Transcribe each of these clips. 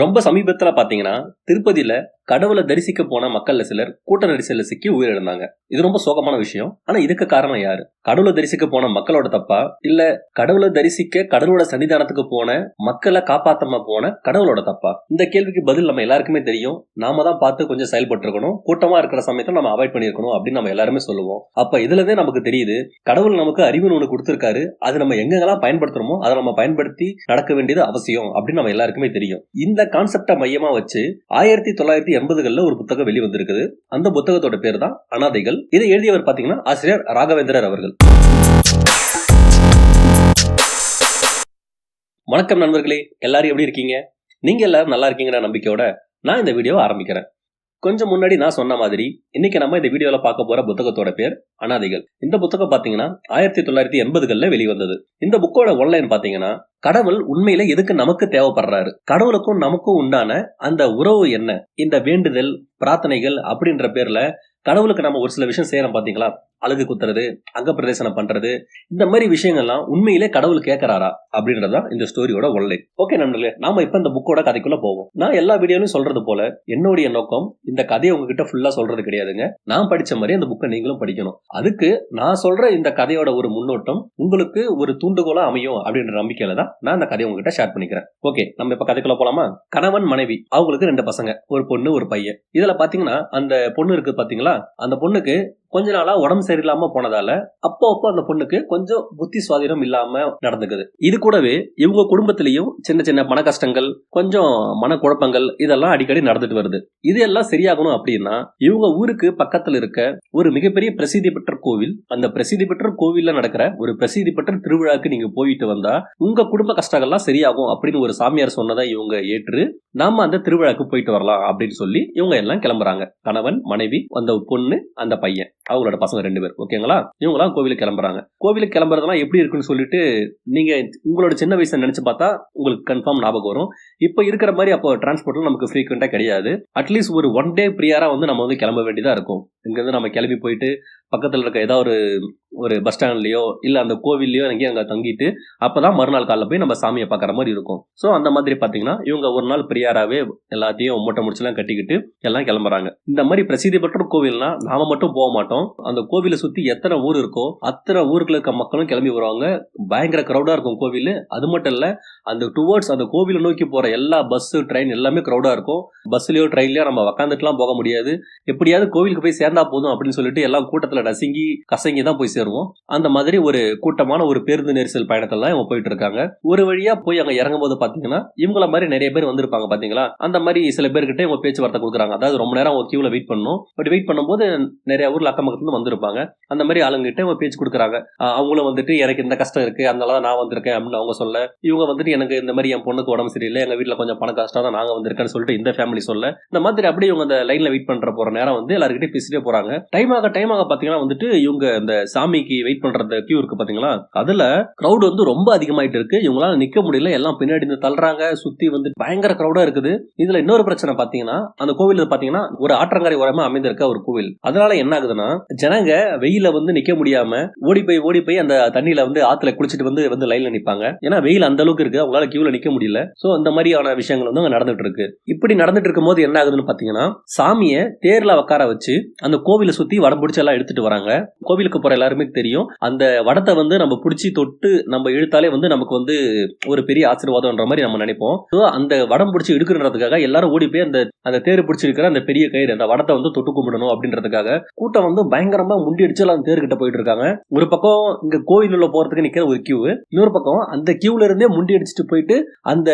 ரொம்ப சமீபத்துல பாத்தீங்கன்னா, திருப்பதியில கடவுள தரிசிக்க போன மக்கள்ல சிலர் கூட்ட நெரிசல்ல சிக்கி உயிரிழந்தாங்க. இது ரொம்ப சோகமான விஷயம். ஆனா இதுக்கு காரணம் யாரு? கடவுள தரிசிக்க போன மக்களோட தப்பா? இல்ல கடவுள தரிசிக்க கடவுளோட சன்னிதானத்துக்கு போன மக்கள காப்பாத்தாம போன கடவுளோட தப்பா? இந்த கேள்விக்கு பதில் நம்ம எல்லாருக்குமே தெரியும். நாம தான் பார்த்து கொஞ்சம் செயல்பட்டு இருக்கணும். கூட்டமா இருக்கிற சமயத்துல நம்ம அவாய்ட் பண்ணிருக்கணும் அப்படின்னு நம்ம எல்லாருமே சொல்லுவோம். அப்ப இதுலதே நமக்கு தெரியுது, கடவுள் நமக்கு அறிவுன்னு ஒண்ணு கொடுத்திருக்காரு. அது நம்ம எங்கெல்லாம் பயன்படுத்துறோமோ அதை நம்ம பயன்படுத்தி நடக்க வேண்டியது அவசியம் அப்படின்னு நம்ம எல்லாருக்குமே தெரியும். இந்த கான்செப்டை மையமா வச்சு 1980களில் ஒரு புத்தகம் வெளிவந்திருக்குது. அந்த புத்தகத்தோட பேர் தான் அனாதைகள். இதை எழுதியவர் பாத்தீங்கன்னா ஆசிரியர் ராகவேந்திரர் அவர்கள். வணக்கம் நண்பர்களே, எல்லாரும் எப்படி இருக்கீங்க? நீங்க எல்லாரும் நல்லா இருக்கீங்கிற நம்பிக்கையோட நான் இந்த வீடியோவை ஆரம்பிக்கிறேன். கொஞ்சம் முன்னாடி நான் சொன்ன மாதிரி இன்னைக்கு நம்ம இந்த வீடியோல பார்க்க போற புத்தகத்தோட பேர் அனாதைகள். இந்த புத்தகம் பாத்தீங்கன்னா 1980களில் வெளிவந்தது. இந்த புக்கோட ஒன்லைன் பாத்தீங்கன்னா, கடவுள் உண்மையில எதுக்கு நமக்கு தேவைப்படுறாரு, கடவுளுக்கும் நமக்கும் உண்டான அந்த உறவு என்ன, இந்த வேண்டுதல் பிரார்த்தனைகள் அப்படின்ற பேர்ல கடவுளுக்கு நம்ம ஒரு சில விஷயம் செய்யறோம் பாத்தீங்களா, அழகு குத்துறது, அங்க பிரதேசனம் பண்றது, இந்த மாதிரி விஷயங்கள்லாம் உண்மையிலே கடவுள் கேட்கறாரா அப்படின்றதான் இந்த ஸ்டோரியோட ஒன்லைன். ஓகே நண்பர்களே, நாம இப்ப இந்த புக்கோட கதைக்குள்ள போவோம். நான் எல்லா வீடியோலையும் சொல்றது போல என்னுடைய நோக்கம் இந்த கதையை உங்ககிட்ட ஃபுல்லா சொல்றது கிடையாதுங்க. நான் படிச்ச மாதிரி அந்த புக்கை நீங்களும் படிக்கணும். அதுக்கு நான் சொல்ற இந்த கதையோட ஒரு முன்னோட்டம் உங்களுக்கு ஒரு தூண்டுகோலா அமையும் அப்படின்ற நம்பிக்கையில தான் நான் இந்த கதையை உங்ககிட்ட ஷேர் பண்ணிக்கிறேன். ஓகே, நம்ம இப்ப கதைக்குள்ள போலாமா? கணவன் மனைவி, அவங்களுக்கு 2 பசங்க, ஒரு பொண்ணு ஒரு பையன். இதுல பாத்தீங்கன்னா அந்த பொண்ணு இருக்கு பாத்தீங்களா, அந்த பொண்ணுக்கு கொஞ்ச நாளா உடம்பு சரியில்லாம போனதால அப்போ அந்த பொண்ணுக்கு கொஞ்சம் புத்தி சுவாதீனம் இல்லாம நடந்துக்குது. இது கூடவே இவங்க குடும்பத்திலையும் சின்ன சின்ன மன கஷ்டங்கள், கொஞ்சம் மனக்குழப்பங்கள் இதெல்லாம் அடிக்கடி நடந்துட்டு வருது. இது எல்லாம் சரியாகணும் அப்படின்னா இவங்க ஊருக்கு பக்கத்துல இருக்க ஒரு மிகப்பெரிய பிரசித்தி பெற்ற கோவில், அந்த பிரசித்தி பெற்ற கோவில்ல நடக்கிற ஒரு பிரசித்தி பெற்ற திருவிழாக்கு நீங்க போயிட்டு வந்தா உங்க குடும்ப கஷ்டங்கள்லாம் சரியாகும் அப்படின்னு ஒரு சாமியார் சொன்னதை இவங்க ஏற்று நாம அந்த திருவிழாக்கு போயிட்டு வரலாம் அப்படின்னு சொல்லி இவங்க எல்லாம் கிளம்புறாங்க. கணவன் மனைவி, அந்த பொண்ணு, அந்த பையன், அவங்களோட பசங்க 2 பேர். ஓகேங்களா? இவங்கலாம் கோவிலுக்கு கிளம்புறாங்க. கோவிலுக்கு கிளம்புறதுலாம் எப்படி இருக்குன்னு சொல்லிட்டு நீங்க உங்களோட சின்ன வயசை நினைச்சு பார்த்தா உங்களுக்கு கன்ஃபார்ம் ஞாபகம் வரும். இப்ப இருக்கிற மாதிரி அப்போ டிரான்ஸ்போர்ட்ல நமக்கு ஃப்ரீக்வெண்டா கிடையாது. அட்லீஸ்ட் ஒரு 1 டே ப்ரியரா நம்ம கிளம்ப வேண்டியதா இருக்கும். இங்க இருந்து நம்ம கிளம்பி போயிட்டு பக்கத்துல இருக்க ஏதாவது ஒரு பஸ் ஸ்டாண்ட்லயோ இல்ல அந்த கோவில்லயோ எங்கேயும் அங்க தங்கிட்டு அப்பதான் மறுநாள் காலைல போய் நம்ம சாமியை பாக்குற மாதிரி இருக்கும். சோ அந்த மாதிரி பாத்தீங்கன்னா இவங்க ஒரு நாள் பிரியாராவே எல்லாத்தையும் மூட்டை முடிச்செல்லாம் கட்டிக்கிட்டு எல்லாம் கிளம்புறாங்க. இந்த மாதிரி பிரசித்தி பெற்ற கோவில்னா நாம மட்டும் போக மாட்டோம். அந்த கோவிலை சுத்தி எத்தனை ஊர் இருக்கோ அத்தனை ஊருக்குள்ள இருக்க மக்களும் கிளம்பி வருவாங்க. பயங்கர கிரௌடா இருக்கும் கோவில். அது மட்டும் இல்ல, அந்த டுவர்ட்ஸ் அந்த கோவிலை நோக்கி போற எல்லா பஸ் ட்ரெயின் எல்லாமே கிரௌடா இருக்கும். பஸ்லயோ ட்ரெயின்லயோ நம்ம உக்காந்துட்டுலாம் போக முடியாது. எப்படியாவது கோவிலுக்கு போய் சேர்ந்தா போதும் அப்படின்னு சொல்லிட்டு எல்லாம் கூட்டத்துல நசுங்கி கசங்கி தான் போய் சேருவோம். அந்த மாதிரி ஒரு கூட்டமான ஒரு பேருந்து நெரிசல் பயணத்துல இவங்க போயிட்டு இருக்காங்க. ஒரு வழியா போய் அங்க இறங்கும் போது பாத்தீங்கன்னா இவங்கள மாதிரி நிறைய பேர் வந்திருப்பாங்க பாத்தீங்களா. அந்த மாதிரி சில பேர்கிட்ட இவங்க பேச்சுவார்த்தை கொடுக்குறாங்க. அதாவது ரொம்ப நேரம் அவங்க கியூல வெயிட் பண்ணணும். பட் வெயிட் பண்ணும்போது நிறைய ஊர்ல அக்கம் பக்கத்துல வந்திருப்பாங்க. அந்த மாதிரி ஆளுங்கிட்ட இவங்க பேச்சு கொடுக்குறாங்க. அவங்களும் வந்துட்டு எனக்கு இந்த கஷ்டம் இருக்கு, அதனால நான் வந்திருக்கேன் அப்படின்னு அவங்க சொல்ல, இவங்க வந்துட்டு எனக்கு இந்த மாதிரி என் பொண்ணுக்கு உடம்பு சரியில்லை, எங்க வீட்டுல கொஞ்சம் பண கஷ்டம் தான், நாங்க வந்திருக்கேன்னு சொல்லிட்டு இந்த ஃபேமிலி சொல்ல, இந்த மாதிரி அப்படியே இவங்க அந்த லைன்ல வெயிட் பண்ற போற நேரம் எல்லாருக்கிட்டே பேசிட்டே போறாங்க. டைம் ஆக பாத்தீங்கன்னா வந்துட்டு இவங்க இந்த சாமிக்கு வெயிட் பண்ற கியூ இருக்கு பாத்தீங்களா, அதுல கிரௌட் ரொம்ப அதிகமாயிட்டு இருக்கு. இவங்களால நிக்க முடியல, எல்லாம் பின்னாடி இருந்து தள்ளுறாங்க. சுத்தி பயங்கர கிரௌடா இருக்குது. இதுல இன்னொரு பிரச்சனை பாத்தீங்கன்னா, அந்த கோவில் பாத்தீங்கன்னா ஒரு ஆற்றங்கரை ஓரமா அமைந்திருக்க ஒரு கோவில். அதனால என்ன ஆகுதுன்னா, ஜனங்க வெயில நிக்க முடியாம ஓடி போய் அந்த தண்ணியில ஆத்துல குளிச்சுட்டு லைன்ல நிப்பாங்க. ஏன்னா வெயில் அந்த அளவுக்கு இருக்கு, அவங்களால கியூல நிக்க முடியல. சோ அந்த மாதிரியான விஷயங்கள் அங்க நடந்துட்டு இருக்கு. இப்படி நடந்துட்டு இருக்கும் போது என்ன ஆகுதுன்னு பாத்தீங்கன்னா, சாமியை தேர்ல உட்கார வச்சு அந்த கோவிலை சுத்தி வடம் பிடிச்சு எல்லாம் எடுத்துட்டு வராங்க. கோவிலுக்கு போற எல்லாருமே தெரியும், அந்த வடத்தை நம்ம பிடிச்சி தொட்டு நம்ம இழுத்தாலே நமக்கு ஒரு பெரிய ஆசீர்வாதம்ன்ற மாதிரி நம்ம நினைப்போம். அந்த வடம் பிடிச்சி எடுக்கிறதுக்காக எல்லாரும் ஓடி போய் அந்த தேர் பிடிச்சி இருக்கிற அந்த பெரிய கயிறு அந்த வடத்தை தொட்டு கும்பிடணும் அப்படின்றதுக்காக கூட்டம் பயங்கரமா முண்டி அடிச்சு எல்லாம் தேர்கிட்ட போயிட்டு இருக்காங்க. ஒரு பக்கம் இங்க கோயில் உள்ள போறதுக்கு நிக்கிற ஒரு கியூ, இன்னொரு பக்கம் அந்த கியூல இருந்தே முண்டி அடிச்சுட்டு போயிட்டு அந்த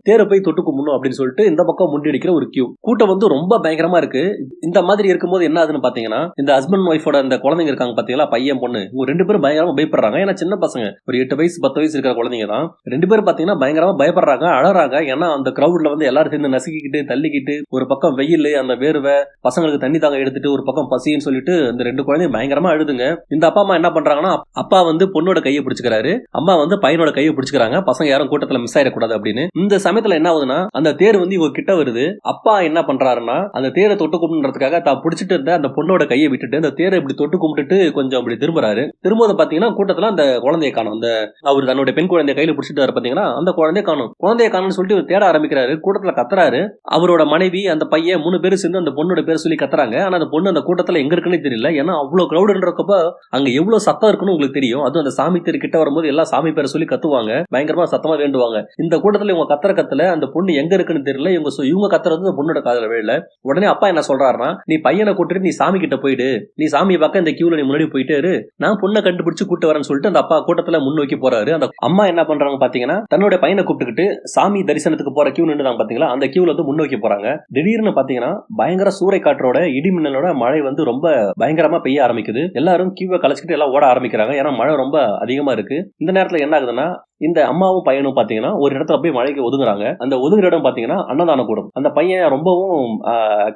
தேரை போய் தொட்டு கும்பிடணும் அப்படின்னு சொல்லிட்டு இந்த பக்கம் முண்டி அடிக்கிற ஒரு கியூ. கூட்டம் ரொம்ப பயங்கரமா இருக்கு. இந்த மாதிரி இருக்கும்போது என்ன ஆகுதுன்னு பாத்தீங்கன்னா, இந்த ஹஸ்பண்ட் ஒய்ஃபோட அந்த குழந்தைங்க இருக்காங்க பாத்தீங்களா, பையன் பொண்ணு, 2 பேரும் பயங்கரமா பயப்படுறாங்க. ஏன்னா சின்ன பசங்க, ஒரு 8 வயசு 10 வயசு இருக்கிற குழந்தைங்க தான். 2 பேரும் பாத்தீங்கன்னா பயங்கரமா பயப்படுறாங்க, அழறாங்க. ஏன்னா அந்த கிரௌட்ல எல்லாரும் சேர்ந்து நசுக்கிட்டு தள்ளிக்கிட்டு, ஒரு பக்கம் வெயில், அந்த வேர்வை, பசங்களுக்கு தண்ணி தாங்க எடுத்துட்டு, ஒரு பக்கம் பசின்னு சொல்லிட்டு இந்த 2 குழந்தைங்க பயங்கரமா அழுதுங்க. இந்த அப்பா அம்மா என்ன பண்றாங்கன்னா, அப்பா பொண்ணோட கையை பிடிச்சுக்கிறாரு, அம்மா பையனோட கையை பிடிச்சுக்கிறாங்க, பசங்க யாரும் கூட்டத்துல மிஸ் ஆயிடக்கூடாது அப்படின்னு. இந்த சமயத்துல என்ன ஆகுதுன்னா, அந்த தேர் இவங்க கிட்ட வருது. அப்பா என்ன பண்றாருன்னா, அந்த தேரை தொட்டு கும்பிடுறதுக்காக தான் பிடிச்சிட்டு இருந்த அந்த பொண்ணோட கையை விட்டுட்டு அந்த தேரை இப்படி தொட்டு கும்பிட்டுட்டு கொஞ்சம் அப்படி திரும்புறாரு. திரும்ப பாத்தீங்கன்னா கூட்டத்துல அந்த குழந்தைய காணும். அந்த அவர் தன்னுடைய பெண் குழந்தைய கையில பிடிச்சிட்டு பாத்தீங்கன்னா அந்த குழந்தைய காணும். குழந்தைய காணும்னு சொல்லிட்டு தேட ஆரம்பிக்கிறாரு. கூட்டத்துல கத்துறாரு. அவரோட மனைவி அந்த பையன் 3 பேரும் சேர்ந்து அந்த பொண்ணோட பேர் சொல்லி கத்துறாங்க. ஆனா அந்த பொண்ணு அந்த கூட்டத்துல எங்க இருக்குன்னு தெரியல. ஏன்னா அவ்வளவு கிரௌடுன்றப்ப அங்க எவ்வளவு சத்தம் இருக்குன்னு உங்களுக்கு தெரியும். அதுவும் அந்த சாமி தேர் கிட்ட வரும்போது எல்லா சாமி பேரை சொல்லி கத்துவாங்க, பயங்கரமா சத்தமா வேண்டுவாங்க. இந்த கூட்டத்துல இவங்க கத்துற அந்த பொண்ணு எங்க இருக்குன்னு தெரியல. இவங்க கத்துறது அந்த பொண்ணோட காதுல விழல. உடனே அப்பா என்ன சொல்றாருன்னா, நீ பையனை கூட்டிட்டு நீ சாமி கிட்ட போயிடு, நீ சாமியை பார்க்க இந்த கியூல நீ முன்னாடி போயிட்டே இரு, நான் பொண்ணை கண்டுபிடிச்சு கூட்டு வரேன்னு சொல்லிட்டு அந்த அப்பா கூட்டத்துல முன்னோக்கி போறாரு. அந்த அம்மா என்ன பண்றாங்க பாத்தீங்கன்னா, தன்னோட பையனை கூப்பிட்டுக்கிட்டு சாமி தரிசனத்துக்கு போற கியூ நின்று பாத்தீங்களா, அந்த கியூல வந்து முன்னோக்கி போறாங்க. திடீர்னு பாத்தீங்கன்னா பயங்கர சூறை காற்றோட இடி மின்னலோட மழை வந்து ரொம்ப பயங்கரமா பெய்ய ஆரம்பிக்குது. எல்லாரும் கியூவை கலைச்சிட்டு எல்லாம் ஓட ஆரம்பிக்கிறாங்க. ஏன்னா மழை ரொம்ப அதிகமா இருக்கு. இந்த நேரத்துல என்ன ஆகுதுன்னா, இந்த அம்மாவும் பையனும் பாத்தீங்கன்னா ஒரு இடத்துல போய் மழைக்கு ஒதுங்குறாங்க. அந்த ஒதுங்குற இடம் பாத்தீங்கன்னா அன்னதான கூடம். அந்த பையன் ரொம்பவும்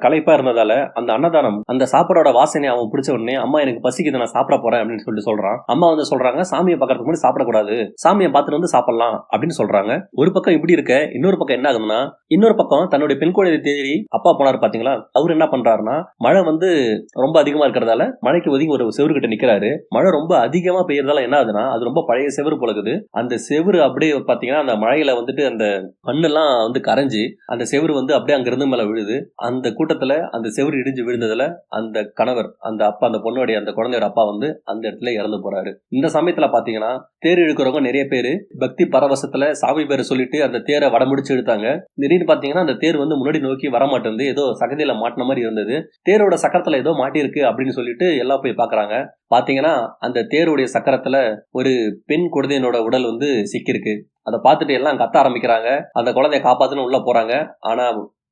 களைப்பா இருந்ததால அந்த அன்னதானம் அந்த சாப்பாடோட வாசனை அவன் பிடிச்ச உடனே, அம்மா எனக்கு பசிக்குது, நான் சாப்பிட போறேன் அப்படின்னு சொல்லிட்டு சொல்றான். அம்மா வந்து சொல்றாங்க, சாமியை பார்க்கறதுக்கு முன்னாடி சாப்பிடக்கூடாது, சாமியை பார்த்துட்டு வந்து சாப்பிடலாம் அப்படின்னு சொல்றாங்க. ஒரு பக்கம் இப்படி இருக்க, இன்னொரு பக்கம் என்ன ஆகுதுன்னா, இன்னொரு பக்கம் தன்னுடைய பெண் குழந்தை தேடி அப்பா போனாரு பாத்தீங்களா, அவர் என்ன பண்றாருன்னா, மழை வந்து ரொம்ப அதிகமா இருக்கிறதால மழைக்கு ஒதுங்கி ஒரு செவரு கிட்ட நிக்கிறாரு. மழை ரொம்ப அதிகமா பெய்யறதால என்ன ஆகுதுன்னா, அது ரொம்ப பழைய செவரு போலக்குது. அந்த செவரு அப்படியே பாத்தீங்கன்னா அந்த மழையில வந்துட்டு அந்த மண்ணெல்லாம் வந்து கரைஞ்சி அந்த செவரு வந்து அப்படியே அங்கிருந்து மேல விழுது. அந்த கூட்டத்துல அந்த செவரு இடிஞ்சு விழுந்ததுல அந்த கணவர், அந்த அப்பா, அந்த பொண்ணுடைய அந்த குழந்தையோட அப்பா வந்து அந்த இடத்துல இறந்து போறாரு. இந்த சமயத்துல பாத்தீங்கன்னா தேர் இழுக்கிறவங்க நிறைய பேரு பக்தி பரவசத்துல சாமி பேரை சொல்லிட்டு அந்த தேரை வடமுடிச்சு இழுத்தாங்க. திடீர்னு பாத்தீங்கன்னா அந்த தேர் வந்து முன்னாடி நோக்கி வரமாட்டேன், ஏதோ சகதியில மாட்டின மாதிரி இருந்தது. தேரோட சக்கரத்துல ஏதோ மாட்டி இருக்கு அப்படின்னு சொல்லிட்டு எல்லாம் போய் பாக்குறாங்க. பாத்தீங்கன்னா அந்த தேருடைய சக்கரத்துல ஒரு பெண் குழந்தையினோட உடல் வந்து சிக்கிருக்கு. அதை பார்த்துட்டு எல்லாம் கத்த ஆரம்பிக்கிறாங்க. அந்த குழந்தைய காப்பாத்துன்னு உள்ள போறாங்க. ஆனா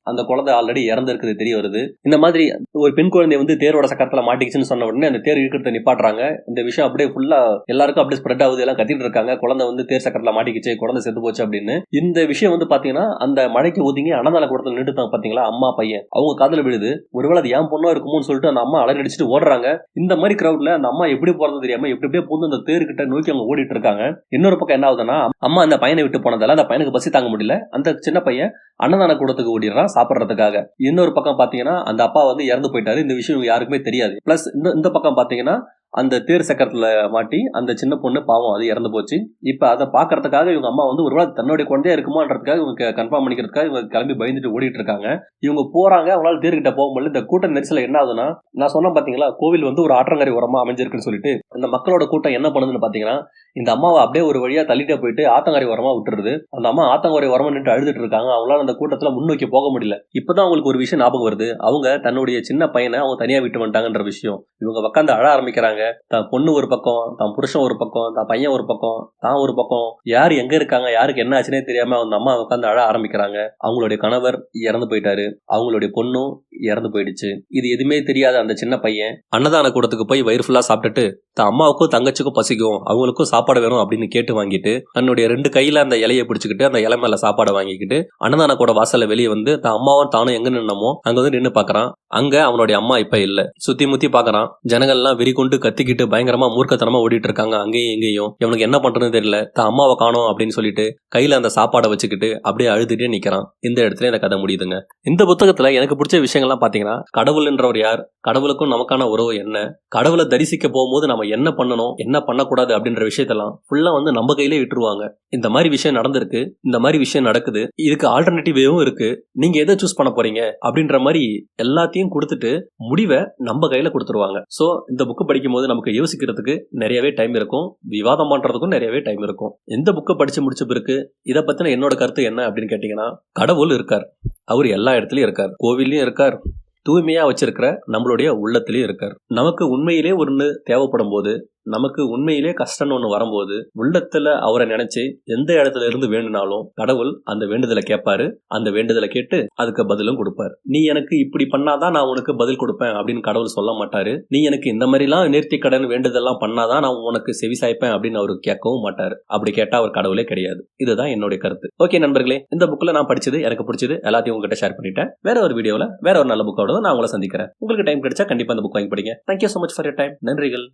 அந்த குழந்தை ஆல்ரெடி இறந்திருக்குது தெரிய வருது. இந்த மாதிரி ஒரு பெண் குழந்தை வந்து தேரோட சக்கரத்துல மாட்டிக்கிச்சுன்னு சொன்ன உடனே அந்த தேர் இழுக்கிறத நிப்பாட்டுறாங்க. இந்த விஷயம் அப்படியே ஃபுல்லா எல்லாருக்கும் அப்படியே ஸ்ப்ரெட் ஆகுது. எல்லாம் கத்திட்டு இருக்காங்க, குழந்தை வந்து தேர் சக்கரத்துல மாட்டிக்கிச்சு, குழந்தை செத்து போச்சு அப்படின்னு. இந்த விஷயம் வந்து பாத்தீங்கன்னா அந்த மழைக்கு ஒதுங்கி அன்னதான கூடத்துல நின்றுட்டாங்க பாத்தீங்களா, அம்மா பையன், அவங்க காதுல விழுது. ஒருவேளை அது ஏன் பொண்ணா இருக்குமோன்னு சொல்லிட்டு அந்த அம்மா அலறி அடிச்சுட்டு ஓடுறாங்க. இந்த மாதிரி கிரௌட்ல அந்த அம்மா எப்படி போறது தெரியாம எப்படியே பூந்து அந்த தேர்கிட்ட நோக்கி அவங்க ஓடிட்டு இருக்காங்க. இன்னொரு பக்கம் என்ன ஆகுதுன்னா, அம்மா அந்த பையனை விட்டு போனதால அந்த பையனுக்கு பசி தாங்க முடியல. அந்த சின்ன பையன் அன்னதான கூடத்துக்கு ஓடிடுறான் சாப்பிடுறதுக்காக. இன்னொரு பக்கம் பாத்தீங்கன்னா அந்த அப்பா வந்து இறந்து போயிட்டாரு. இந்த விஷயம் யாருக்குமே தெரியாது. பிளஸ் இந்த பக்கம் பாத்தீங்கன்னா அந்த தேர் சக்கரத்துல மாட்டி அந்த சின்ன பொண்ணு பாவம் அது இறந்து போச்சு. இப்ப அதை பாக்குறதுக்காக இவங்க அம்மா வந்து ஒருவேளை தன்னுடைய குழந்தையா இருக்குமான்றதுக்காக இவங்க கன்ஃபார்ம் பண்ணிக்கிறதுக்காக இவங்க கிளம்பி பயந்துட்டு ஓடிட்டு இருக்காங்க. இவங்க போறாங்க, அவங்களால தேர்கிட்ட போக முடியல. இந்த கூட்ட நெரிசல என்ன ஆகுதுன்னா, நான் சொன்ன பாத்தீங்களா கோவில் வந்து ஒரு ஆற்றங்கரை உரமா அமைஞ்சிருக்குன்னு சொல்லிட்டு, இந்த மக்களோட கூட்டம் என்ன பண்ணுதுன்னு பாத்தீங்கன்னா, இந்த அம்மாவை அப்படியே ஒரு வழியா தள்ளிட்டே போயிட்டு ஆத்தங்கரை உரமா விட்டுருது. அந்த அம்மா ஆத்தங்கரை உரமா நின்று அழுதுட்டு இருக்காங்க. அவங்களால அந்த கூட்டத்துல முன்னோக்கி போக முடியல. இப்பதான் அவங்களுக்கு ஒரு விஷயம் ஞாபகம் வருது. அவங்க தன்னுடைய சின்ன பையனை அவங்க தனியா விட்டு வந்துட்டாங்கன்ற விஷயம். இவங்க உட்காந்து அழ ஆரம்பிக்கிறாங்க. தான் பொண்ணு ஒரு பக்கம், தான் புருஷன் ஒரு பக்கம், தான் பையன் ஒரு பக்கம், தான் ஒரு பக்கம், யாரு எங்க இருக்காங்க, யாருக்கு என்ன ஆச்சுன்னே தெரியாம அந்த அம்மா உட்காந்து அழ ஆரம்பிக்கிறாங்க. அவங்களுடைய கணவர் இறந்து போயிட்டாரு, அவங்களுடைய பொண்ணும் இறந்து போயிடுச்சு. இது எதுவுமே தெரியாத அந்த சின்ன பையன் அன்னதான கூடத்துக்கு போய் வயிறு ஃபுல்லா சாப்பிட்டுட்டு தான் அம்மாவுக்கும் தங்கச்சிக்கும் பசிக்கும், அவங்களுக்கும் சாப்பாடு வேணும் அப்படின்னு கேட்டு வாங்கிட்டு தன்னுடைய 2 கையில அந்த இலையை பிடிச்சிக்கிட்டு அந்த இலை மேல சாப்பாடை வாங்கிக்கிட்டு அன்னதான கூட வாசல்ல வெளியே வந்து தான் அம்மாவும் தானும் எங்க நின்னமோ அங்க வந்து நின்று பாக்குறான். அங்க அவனுடைய அம்மா இப்ப இல்ல. சுத்தி முத்தி பாக்குறான். ஜனங்கள் எல்லாம் வெறி கொண்டு கத்திக்கிட்டு பயங்கரமா மூர்க்கத்தனமா ஓடிட்டு இருக்காங்க அங்கேயும் எங்கேயும். இவனுக்கு என்ன பண்றதுன்னு தெரியல. தான் அம்மாவை காணோம் அப்படின்னு சொல்லிட்டு கையில அந்த சாப்பாடை வச்சுக்கிட்டு அப்படியே அழுதுட்டே நிக்கிறான். இந்த இடத்துல இந்த கதை முடியுதுங்க. இந்த புத்தகத்துல எனக்கு பிடிச்ச விஷயங்கள்லாம் பாத்தீங்கன்னா, கடவுள் என்றவர் யார், கடவுளுக்கும் நமக்கான உறவு என்ன, கடவுளை தரிசிக்க போகும்போது நம்ம என்ன பண்ணணும் என்ன பண்ணக்கூடாது அப்படின்ற விஷயத்தெல்லாம் ஃபுல்லா வந்து நம்ம கையிலே விட்டுருவாங்க. இந்த மாதிரி விஷயம் நடந்திருக்கு, இந்த மாதிரி விஷயம் நடக்குது, இதுக்கு ஆல்டர்னேட்டிவும் இருக்கு, நீங்க எதை சூஸ் பண்ண போறீங்க அப்படின்ற மாதிரி எல்லாத்தையும் கொடுத்துட்டு முடிவை நம்ம கையில கொடுத்துருவாங்க. சோ இந்த புக்கு படிக்கும் போது நமக்கு யோசிக்கிறதுக்கு நிறையவே டைம் இருக்கும், விவாதம் பண்றதுக்கும் நிறையவே டைம் இருக்கும். இந்த புக்கை படிச்சு முடிச்ச பிறகு இதை பத்தின என்னோட கருத்து என்ன அப்படின்னு கேட்டீங்கன்னா, கடவுள் இருக்கார், அவர் எல்லா இடத்துலயும் இருக்கார், கோவிலையும் இருக்கார், தூய்மையா வச்சிருக்கிற நம்மளுடைய உள்ளத்திலேயே இருக்கார். நமக்கு உண்மையிலே ஒண்ணு தேவைப்படும் போது, நமக்கு உண்மையிலே கஷ்டம்னு ஒண்ணு வரும்போது உள்ளத்துல அவரை நினைச்சு எந்த இடத்துல இருந்து வேண்டுனாலும் கடவுள் அந்த வேண்டுதலை கேட்பாரு. அந்த வேண்டுதலை கேட்டு அதுக்கு பதிலும் கொடுப்பாரு. நீ எனக்கு இப்படி பண்ணாதான் நான் உனக்கு பதில் கொடுப்பேன் அப்படின்னு கடவுள் சொல்ல மாட்டாரு. நீ எனக்கு இந்த மாதிரி எல்லாம் நேர்த்தி கடன் வேண்டுதெல்லாம் பண்ணாதான் நான் உனக்கு செவி சாய்ப்பேன் அப்படின்னு அவரு கேட்கவும் மாட்டாரு. அப்படி கேட்டா அவர் கடவுளே கிடையாது. இதுதான் என்னுடைய கருத்து. ஓகே நண்பர்களே, இந்த புக்ல நான் படிச்சது எனக்கு பிடிச்சது எல்லாத்தையும் உங்ககிட்ட ஷேர் பண்ணிட்டேன். வேற ஒரு வீடியோல வேற ஒரு நல்ல புக்கோட நான் உங்களை சந்திக்கிறேன். உங்களுக்கு டைம் கிடைச்சா கண்டிப்பா அந்த புக் வாங்கி படிங்க. Thank you so much for your time. நன்றிகள்.